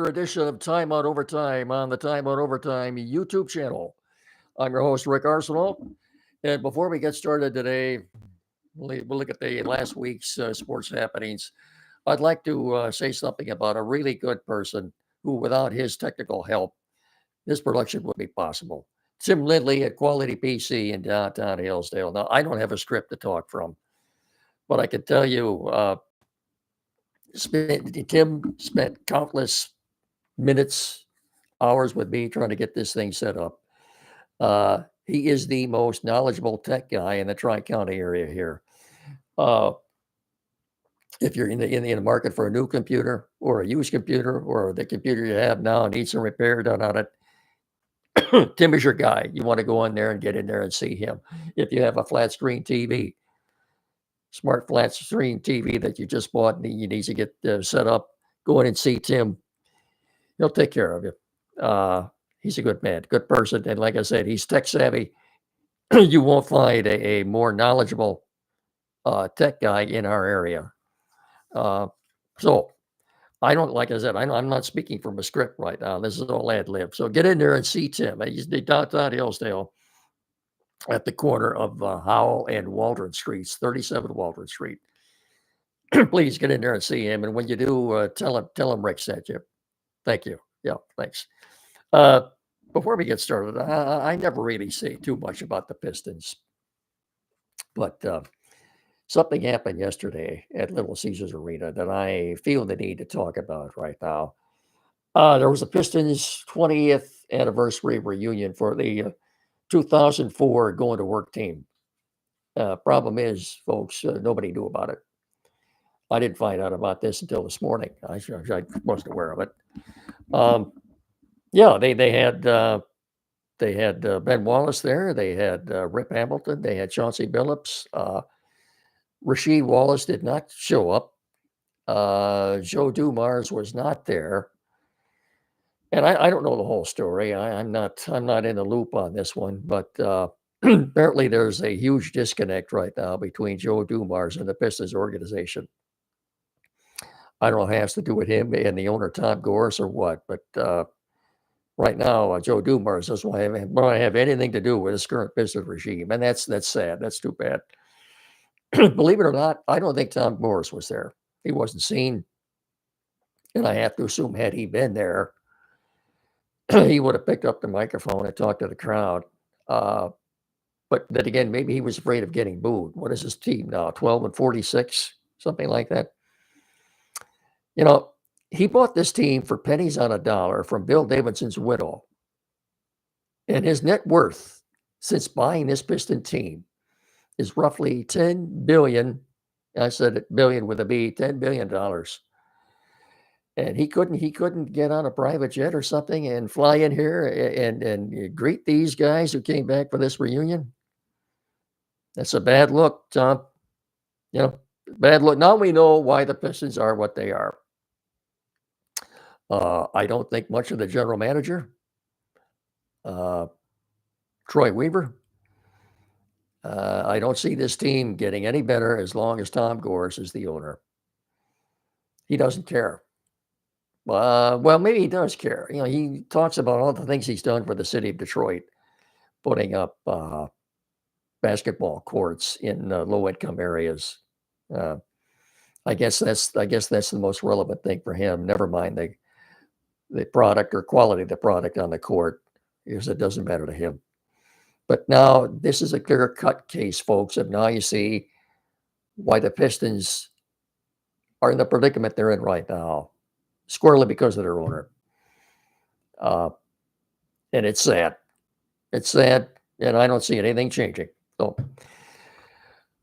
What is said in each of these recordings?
edition of Time Out Overtime on the Time Out Overtime YouTube channel. I'm your host, Rick Arsenal. And before we get started today, we'll look at the last week's sports happenings. I'd like to say something about a really good person who, without his technical help, this production would be possible. Tim Lindley at Quality PC in downtown Hillsdale. Now, I don't have a script to talk from, but I can tell you, Tim spent countless minutes, hours with me trying to get this thing set up. He is the most knowledgeable tech guy in the Tri-County area here. Uh, if you're in the market for a new computer or a used computer or the computer you have now needs some repair done on it, Tim is your guy. You want to go in there and get in there and see him. If you have a flat screen TV, smart flat screen TV that you just bought and you need to get set up, go in and see Tim. He'll take care of you. He's a good man, good person. And like I said, he's tech savvy. You won't find a more knowledgeable tech guy in our area. So I don't, like I said, I'm not speaking from a script right now. This is all ad lib. So get in there and see Tim. He's downtown Hillsdale at the corner of Howell and Waldron Streets, 37 Waldron Street. Please get in there and see him. And when you do, tell him Rick sent you. Thank you. Yeah, thanks. Before we get started, I never really say too much about the Pistons, but something happened yesterday at Little Caesars Arena that I feel the need to talk about right now. There was a Pistons 20th anniversary reunion for the 2004 Going to Work team. Problem is, folks, nobody knew about it. I didn't find out about this until this morning. I wasn't aware of it. Yeah, they had Ben Wallace there. They had Rip Hamilton. They had Chauncey Billups. Rasheed Wallace did not show up. Joe Dumars was not there. And I don't know the whole story. I'm not in the loop on this one, but apparently there's a huge disconnect right now between Joe Dumars and the Pistons organization. I don't know if it has to do with him and the owner Tom Gores or what, but right now Joe Dumars doesn't want to have anything to do with his current Pistons regime, and that's sad. That's too bad. Believe it or not, I don't think Tom Gores was there. He wasn't seen, and I have to assume had he been there, he would have picked up the microphone and talked to the crowd. But then again, maybe he was afraid of getting booed. What is his team now? 12-46, something like that. You know, he bought this team for pennies on a dollar from Bill Davidson's widow. And his net worth since buying this Piston team is roughly $10 billion. I said it billion with a B, $10 billion. And he couldn't get on a private jet or something and fly in here and greet these guys who came back for this reunion. That's a bad look, Tom. You know, bad look. Now we know why the Pistons are what they are. I don't think much of the general manager, Troy Weaver. I don't see this team getting any better as long as Tom Gores is the owner. He doesn't care. Well, maybe he does care. You know, he talks about all the things he's done for the city of Detroit, putting up basketball courts in low-income areas. I guess that's the most relevant thing for him. Never mind the product or quality of the product on the court, because it doesn't matter to him. But now this is a clear-cut case, folks, and now you see why the Pistons are in the predicament they're in right now, squarely because of their owner. And it's sad. It's sad, and I don't see anything changing. So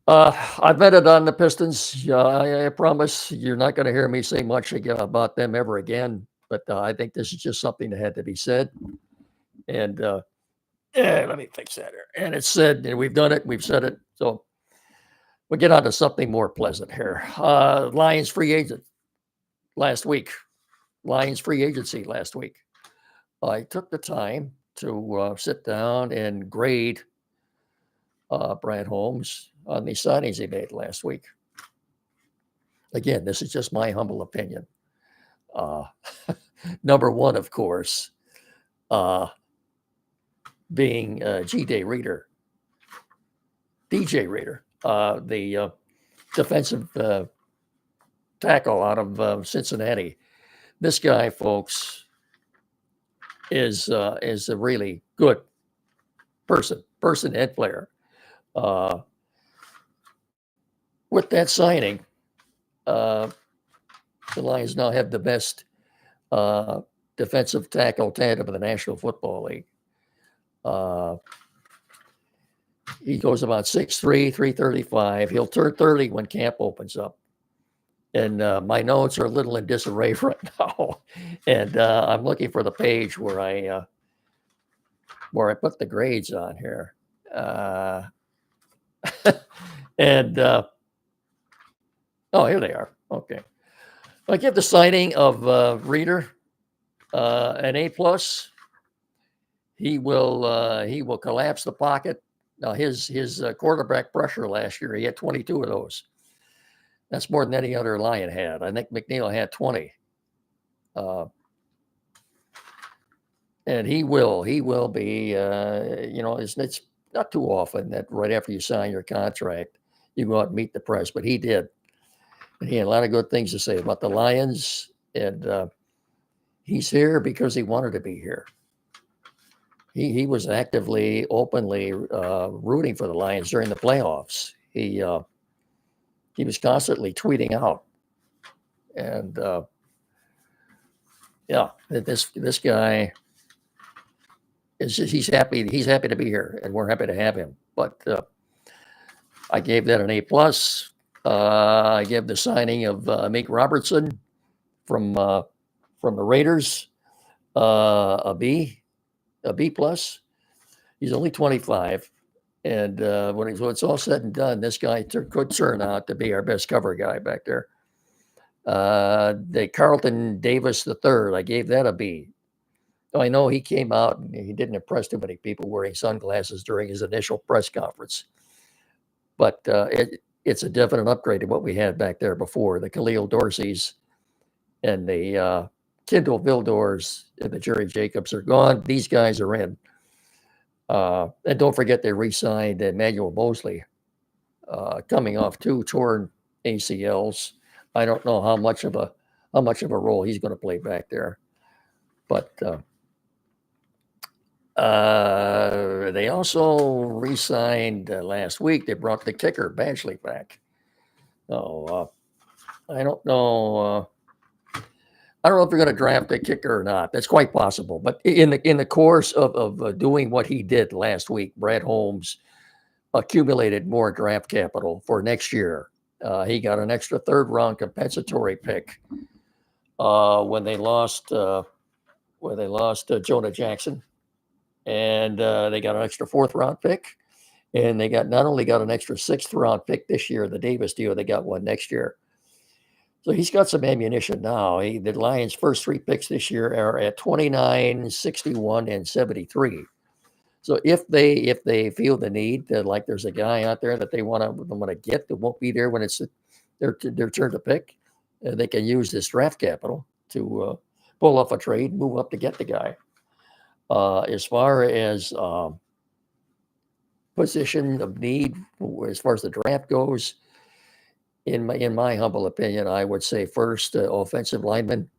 I've vetted on the Pistons. I promise you're not going to hear me say much about them ever again, but I think this is just something that had to be said. And let me fix that here. And it's said, and we've done it, we've said it. So we'll get on to something more pleasant here. Lions free agent last week. Lions free agency last week. I took the time to sit down and grade Brad Holmes on the signings he made last week. Again, this is just my humble opinion. Number one, of course, being DJ Reader, the defensive tackle out of Cincinnati. This guy, folks, is a really good person and player. With that signing, the Lions now have the best defensive tackle tandem in the National Football League. He goes about 6'3", 335. He'll turn 30 when camp opens up. And my notes are a little in disarray right now. And I'm looking for the page where I put the grades on here. And here they are. Okay. I give the signing of Reader an A+. He will collapse the pocket. Now his quarterback pressure last year, he had 22 of those. That's more than any other Lion had. I think McNeil had 20. And he will be, it's not too often that right after you sign your contract, you go out and meet the press, but he did. And he had a lot of good things to say about the Lions. And he's here because he wanted to be here. He was actively, openly rooting for the Lions during the playoffs. He was constantly tweeting out. And this guy he's happy to be here, and we're happy to have him. But I gave that an A+. I gave the signing of Meek Robertson from the Raiders a B+. He's only 25, and when it's all said and done, this guy could turn out to be our best cover guy back there. The Carlton Davis III, I gave that a B. I know he came out and he didn't impress too many people wearing sunglasses during his initial press conference, but it's a definite upgrade to what we had back there before. The Khalil Dorseys and the Kendall Vildors and the Jerry Jacobs are gone. These guys are in. And don't forget they re-signed Emmanuel Mosley, coming off 2 torn ACLs. I don't know how much of a role he's going to play back there, but they also re-signed last week. They brought the kicker Badgley back. So I don't know. I don't know if they're going to draft a kicker or not. That's quite possible. But in the course of doing what he did last week, Brad Holmes accumulated more draft capital for next year. He got an extra 3rd round compensatory pick when they lost Jonah Jackson, and they got an extra 4th round pick, and they not only got an extra 6th round pick this year, the Davis deal, they got one next year. So he's got some ammunition now. The Lions' first 3 picks this year are at 29, 61, and 73. So if they feel the need, like there's a guy out there that they want to get that won't be there when it's their turn to pick, they can use this draft capital to pull off a trade, move up to get the guy. As far as position of need, as far as the draft goes, in my humble opinion, I would say first offensive lineman.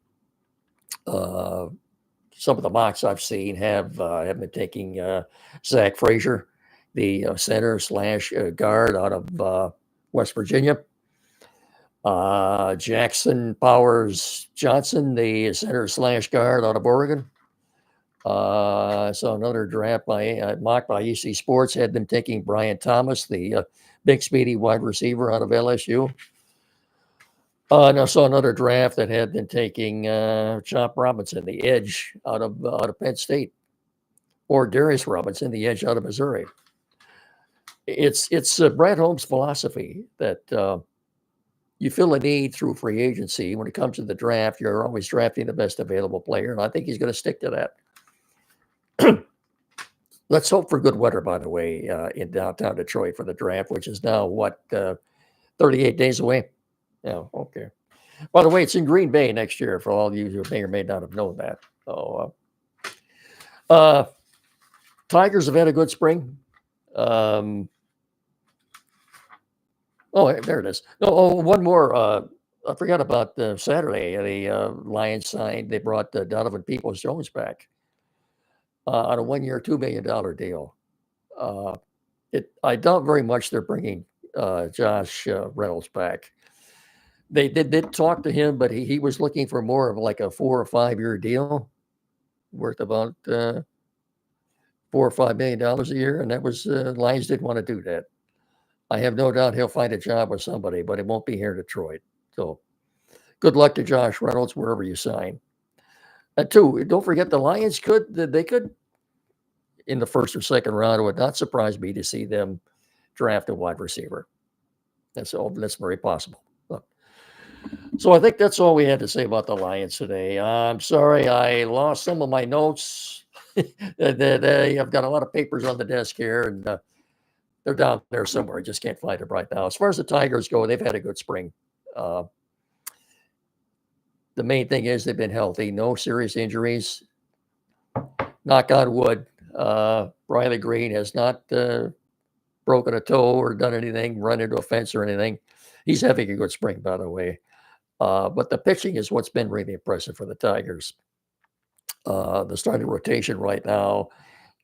Some of the mocks I've seen have been taking Zach Frazier, the center / guard out of West Virginia. Jackson Powers Johnson, the center / guard out of Oregon. So another draft mocked by EC Sports had them taking Brian Thomas, the big speedy wide receiver out of LSU. And I saw another draft that had been taking Chop Robinson, the edge out of Penn State, or Darius Robinson, the edge out of Missouri. It's Brad Holmes' philosophy that you fill a need through free agency. When it comes to the draft, you're always drafting the best available player, and I think he's going to stick to that. Let's hope for good weather, by the way, in downtown Detroit for the draft, which is now 38 days away. Yeah, okay. By the way, it's in Green Bay next year for all of you who may or may not have known that. So, uh, Tigers have had a good spring. Um, oh, there it is. No, one more. I forgot about Saturday. The Lions signed. They brought Donovan Peoples-Jones back on a 1-year, $2 million deal. I doubt very much they're bringing Josh Reynolds back. They did talk to him, but he was looking for more of like a 4 or 5 year deal worth about $4 or $5 million a year, and that was Lions didn't want to do that. I have no doubt he'll find a job with somebody, but it won't be here in Detroit. So good luck to Josh Reynolds wherever you sign. And two, don't forget the Lions could in the first or second round. It would not surprise me to see them draft a wide receiver. That's very possible. So I think that's all we had to say about the Lions today. I'm sorry I lost some of my notes. I've got a lot of papers on the desk here, and they're down there somewhere. I just can't find them right now. As far as the Tigers go, they've had a good spring. The main thing is they've been healthy, no serious injuries. Knock on wood. Riley Green has not broken a toe or done anything, run into a fence or anything. He's having a good spring, by the way. But the pitching is what's been really impressive for the Tigers. The starting rotation right now,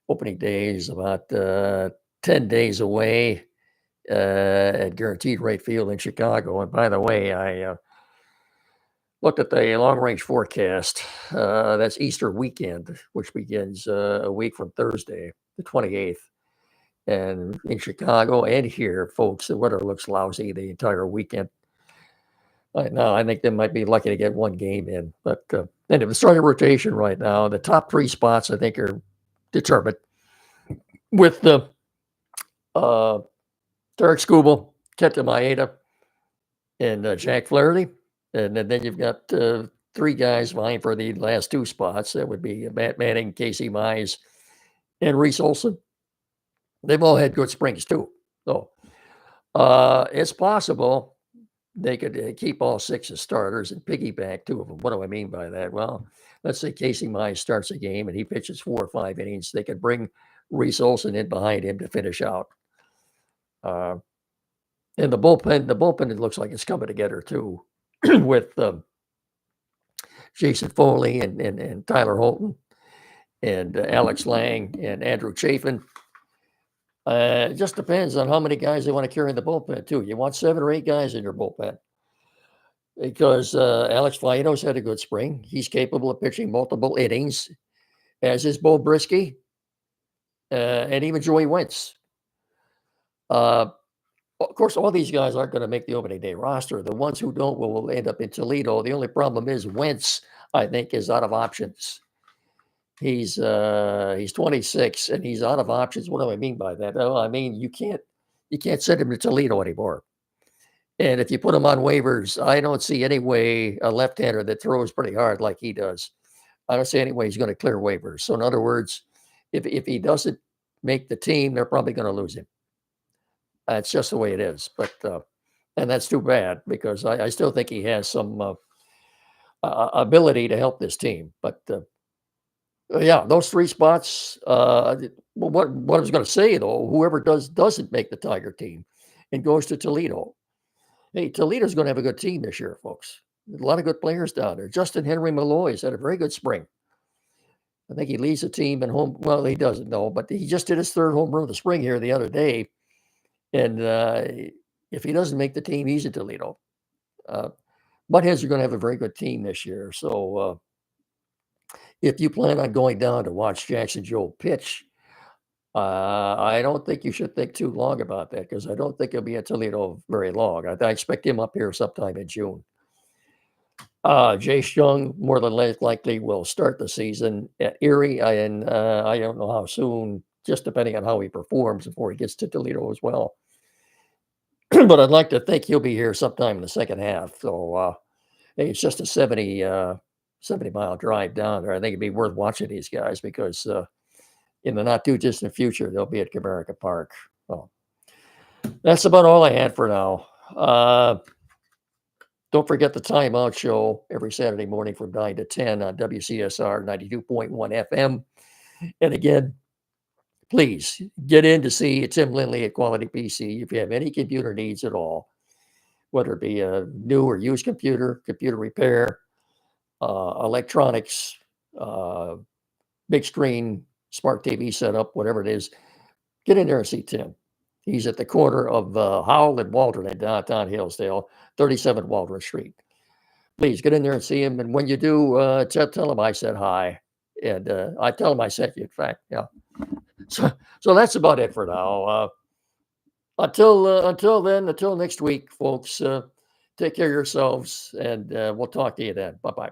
opening day is about 10 days away at Guaranteed Rate Field in Chicago. And by the way, I looked at the long-range forecast. That's Easter weekend, which begins a week from Thursday, the 28th. And in Chicago and here, folks, the weather looks lousy the entire weekend. Right now, I think they might be lucky to get one game in. But anyway, the starting rotation right now, the top 3 spots, I think, are determined with the Derek Skubal, Kenta Maeda, and Jack Flaherty. And then you've got 3 guys vying for the last 2 spots. That would be Matt Manning, Casey Mize, and Reese Olson. They've all had good springs, too. So it's possible they could keep all 6 as starters and piggyback 2 of them. What do I mean by that? Well, let's say Casey Mize starts a game and he pitches 4 or 5 innings. They could bring Reese Olson in behind him to finish out. And the bullpen, it looks like it's coming together too, with Jason Foley and Tyler Holton and Alex Lang and Andrew Chafin. It just depends on how many guys they want to carry in the bullpen too. You want 7 or 8 guys in your bullpen because Alex Faedo's had a good spring. He's capable of pitching multiple innings, as is Bo Brisky and even Joey Wentz. Of course, all these guys aren't going to make the opening day roster. The ones who don't will end up in Toledo. The only problem is Wentz, I think, is out of options. He's 26 and he's out of options. What do I mean by that? Well, I mean you can't send him to Toledo anymore. And if you put him on waivers, I don't see any way a left-hander that throws pretty hard like he does. I don't see any way he's going to clear waivers. So in other words, if he doesn't make the team, they're probably going to lose him. It's just the way it is. But and that's too bad because I still think he has some ability to help this team. But yeah, those 3 spots. What I was going to say though, whoever doesn't make the Tiger team and goes to Toledo, hey, Toledo's going to have a good team this year, folks. A lot of good players down there. Justin Henry Malloy's had a very good spring. I think he leads the team in home. Well, he doesn't know, but he just did his 3rd home run of the spring here the other day. And if he doesn't make the team, he's in Toledo. Buttheads are going to have a very good team this year. So if you plan on going down to watch Jackson Joe pitch, I don't think you should think too long about that because I don't think he'll be at Toledo very long. I expect him up here sometime in June. Jace Young more than likely will start the season at Erie, and I don't know how soon, just depending on how he performs before he gets to Toledo as well. But I'd like to think he'll be here sometime in the second half. So hey, it's just a 70-mile drive down there. I think it'd be worth watching these guys because in the not too distant future, they'll be at Comerica Park. Well, that's about all I had for now. Don't forget the Time Out Show every Saturday morning from 9 to 10 on WCSR 92.1 FM. And again, please get in to see Tim Lindley at Quality PC if you have any computer needs at all, whether it be a new or used computer, computer repair, electronics, uh, big screen, smart TV setup, whatever it is. Get in there and see Tim. He's at the corner of Howell and Waldron in downtown Hillsdale, 37 Waldron Street. Please get in there and see him. And when you do, tell him I said hi. And I tell him I sent you, in fact. Yeah. So that's about it for now. Until next week, folks, take care of yourselves, and we'll talk to you then. Bye-bye.